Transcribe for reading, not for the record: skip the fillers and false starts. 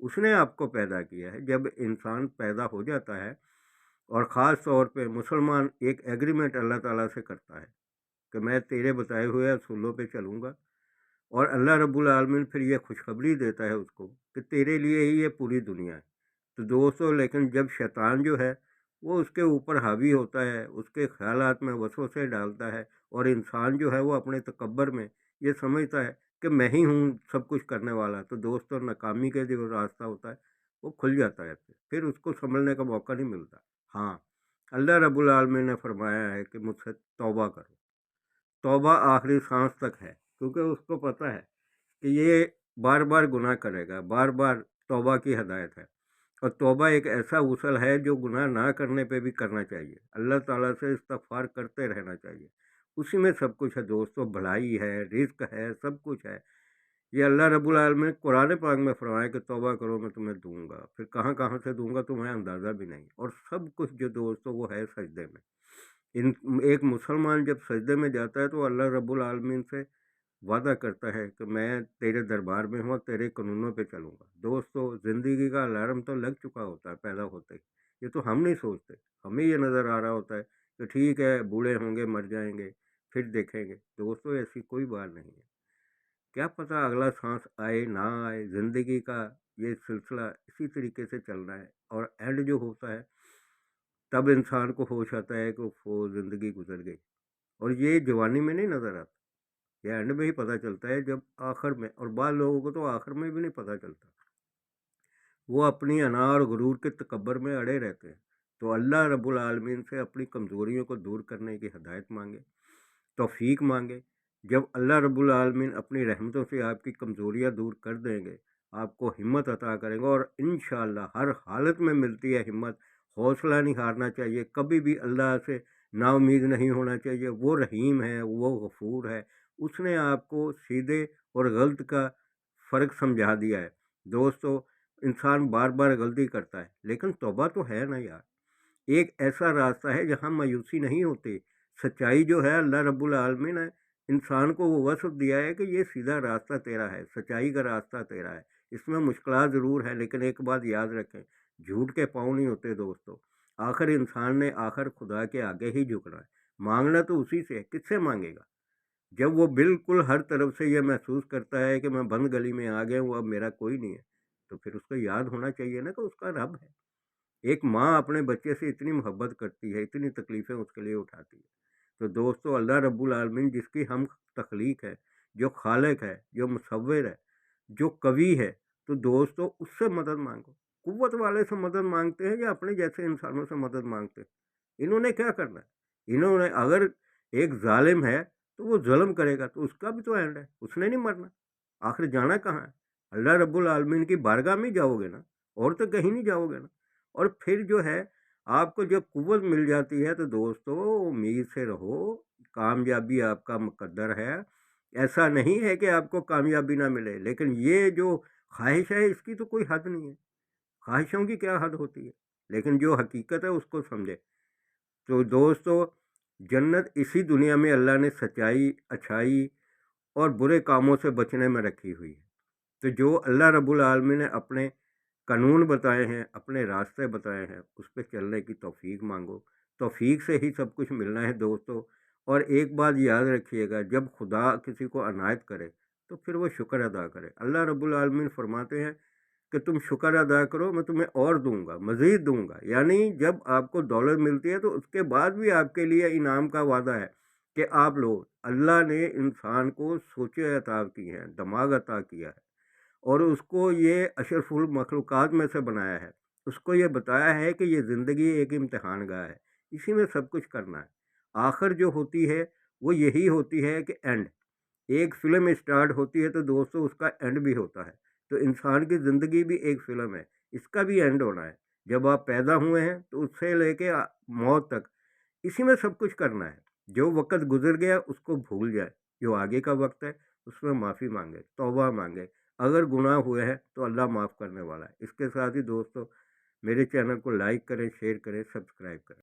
اس نے آپ کو پیدا کیا ہے۔ جب انسان پیدا ہو جاتا ہے، اور خاص طور پہ مسلمان ایک ایگریمنٹ اللہ تعالیٰ سے کرتا ہے کہ میں تیرے بتائے ہوئے اصولوں پہ چلوں گا، اور اللہ رب العالمین پھر یہ خوشخبری دیتا ہے اس کو کہ تیرے لیے ہی یہ پوری دنیا ہے۔ تو دوستو، لیکن جب شیطان جو ہے وہ اس کے اوپر حاوی ہوتا ہے، اس کے خیالات میں وسوسے ڈالتا ہے، اور انسان جو ہے وہ اپنے تکبر میں یہ سمجھتا ہے کہ میں ہی ہوں سب کچھ کرنے والا، تو دوستو ناکامی کا جو راستہ ہوتا ہے وہ کھل جاتا ہے، پھر اس کو سنبھلنے کا موقع نہیں ملتا۔ ہاں، اللہ رب العالمین نے فرمایا ہے کہ مجھ سے توبہ کرو۔ توبہ آخری سانس تک ہے، کیونکہ اس کو پتہ ہے کہ یہ بار بار گناہ کرے گا، بار بار توبہ کی ہدایت ہے، اور توبہ ایک ایسا غسل ہے جو گناہ نہ کرنے پہ بھی کرنا چاہیے، اللہ تعالیٰ سے استغفار کرتے رہنا چاہیے، اسی میں سب کچھ ہے دوستو، بھلائی ہے، رزق ہے، سب کچھ ہے۔ یہ اللہ رب العالمین قرآن پاک میں فرمایا کہ توبہ کرو میں تمہیں دوں گا، پھر کہاں کہاں سے دوں گا تمہیں اندازہ بھی نہیں، اور سب کچھ جو دوستو وہ ہے سجدے میں۔ ایک مسلمان جب سجدے میں جاتا ہے تو اللہ رب العالمین سے وعدہ کرتا ہے کہ میں تیرے دربار میں ہوں اور تیرے قانونوں پہ چلوں گا۔ دوستو، زندگی کا الارم تو لگ چکا ہوتا ہے پیدا ہوتے ہی، یہ تو ہم نہیں سوچتے، ہمیں یہ نظر آ رہا ہوتا ہے کہ ٹھیک ہے بوڑھے ہوں گے، مر جائیں گے، پھر دیکھیں گے۔ دوستو، ایسی کوئی بات نہیں ہے، کیا پتہ اگلا سانس آئے نہ آئے، زندگی کا یہ سلسلہ اسی طریقے سے چل رہا ہے، اور اینڈ جو ہوتا ہے تب انسان کو ہوش آتا ہے کہ وہ زندگی گزر گئی، اور یہ جوانی میں نہیں نظر آتا، یہ اینڈ میں ہی پتہ چلتا ہے، جب آخر میں، اور بعض لوگوں کو تو آخر میں بھی نہیں پتہ چلتا، وہ اپنی انا اور غرور کے تکبر میں اڑے رہتے ہیں۔ تو اللہ رب العالمین سے اپنی کمزوریوں کو دور کرنے کی ہدایت مانگے، توفیق مانگے۔ جب اللہ رب العالمین اپنی رحمتوں سے آپ کی کمزوریاں دور کر دیں گے، آپ کو ہمت عطا کریں گے، اور انشاءاللہ ہر حالت میں ملتی ہے ہمت، حوصلہ نہیں ہارنا چاہیے، کبھی بھی اللہ سے نا امید نہیں ہونا چاہیے، وہ رحیم ہے، وہ غفور ہے، اس نے آپ کو سیدھے اور غلط کا فرق سمجھا دیا ہے۔ دوستو، انسان بار بار غلطی کرتا ہے، لیکن توبہ تو ہے نا یار، ایک ایسا راستہ ہے جہاں مایوسی نہیں ہوتی، سچائی جو ہے اللہ رب العالمین نے انسان کو وہ وصف دیا ہے کہ یہ سیدھا راستہ تیرا ہے، سچائی کا راستہ تیرا ہے، اس میں مشکلات ضرور ہے، لیکن ایک بات یاد رکھیں، جھوٹ کے پاؤں نہیں ہوتے دوستو، آخر انسان نے آخر خدا کے آگے ہی جھکنا ہے، مانگنا تو اسی سے ہے، کس سے مانگے گا؟ جب وہ بالکل ہر طرف سے یہ محسوس کرتا ہے کہ میں بند گلی میں آ گیا ہوں، اب میرا کوئی نہیں ہے، تو پھر اس کو یاد ہونا چاہیے نا کہ اس کا رب ہے۔ ایک ماں اپنے بچے سے اتنی محبت کرتی ہے، اتنی تکلیفیں اس کے لیے اٹھاتی ہے، تو دوستو اللہ رب العالمین جس کی ہم تخلیق ہے، جو خالق ہے، جو مصور ہے، جو قوی ہے، تو دوستو اس سے مدد مانگو۔ قوت والے سے مدد مانگتے ہیں یا اپنے جیسے انسانوں سے مدد مانگتے ہیں؟ انہوں نے کیا کرنا ہے؟ انہوں نے اگر ایک ظالم ہے تو وہ ظلم کرے گا تو اس کا بھی تو اینڈ ہے، اس نے نہیں مرنا، آخر جانا کہاں ہے؟ اللہ رب العالمین کی بارگاہ میں جاؤ گے نا، اور تو کہیں نہیں جاؤ گے نا۔ اور پھر جو ہے آپ کو جب قوت مل جاتی ہے تو دوستو امید سے رہو، کامیابی آپ کا مقدر ہے، ایسا نہیں ہے کہ آپ کو کامیابی نہ ملے، لیکن یہ جو خواہش ہے اس کی تو کوئی حد نہیں ہے، خواہشوں کی کیا حد ہوتی ہے، لیکن جو حقیقت ہے اس کو سمجھے۔ تو دوستو، جنت اسی دنیا میں اللہ نے سچائی، اچھائی اور برے کاموں سے بچنے میں رکھی ہوئی ہے۔ تو جو اللہ رب العالمین نے اپنے قانون بتائے ہیں، اپنے راستے بتائے ہیں، اس پہ چلنے کی توفیق مانگو، توفیق سے ہی سب کچھ ملنا ہے دوستو۔ اور ایک بات یاد رکھیے گا، جب خدا کسی کو عنایت کرے تو پھر وہ شکر ادا کرے۔ اللہ رب العالمین فرماتے ہیں کہ تم شکر ادا کرو، میں تمہیں اور دوں گا، مزید دوں گا، یعنی جب آپ کو دولت ملتی ہے تو اس کے بعد بھی آپ کے لیے انعام کا وعدہ ہے کہ آپ لو۔ اللہ نے انسان کو سوچیں عطا کی ہیں، دماغ عطا کیا ہے، اور اس کو یہ اشرف المخلوقات میں سے بنایا ہے، اس کو یہ بتایا ہے کہ یہ زندگی ایک امتحان گاہ ہے، اسی میں سب کچھ کرنا ہے۔ آخر جو ہوتی ہے وہ یہی ہوتی ہے کہ اینڈ، ایک فلم اسٹارٹ ہوتی ہے تو دوستو اس کا اینڈ بھی ہوتا ہے، تو انسان کی زندگی بھی ایک فلم ہے، اس کا بھی اینڈ ہونا ہے۔ جب آپ پیدا ہوئے ہیں تو اس سے لے کے موت تک اسی میں سب کچھ کرنا ہے۔ جو وقت گزر گیا اس کو بھول جائے، جو آگے کا وقت ہے اس میں معافی مانگے، توبہ مانگے، اگر گناہ ہوئے ہیں تو اللہ معاف کرنے والا ہے۔ اس کے ساتھ ہی دوستو میرے چینل کو لائک کریں، شیئر کریں، سبسکرائب کریں۔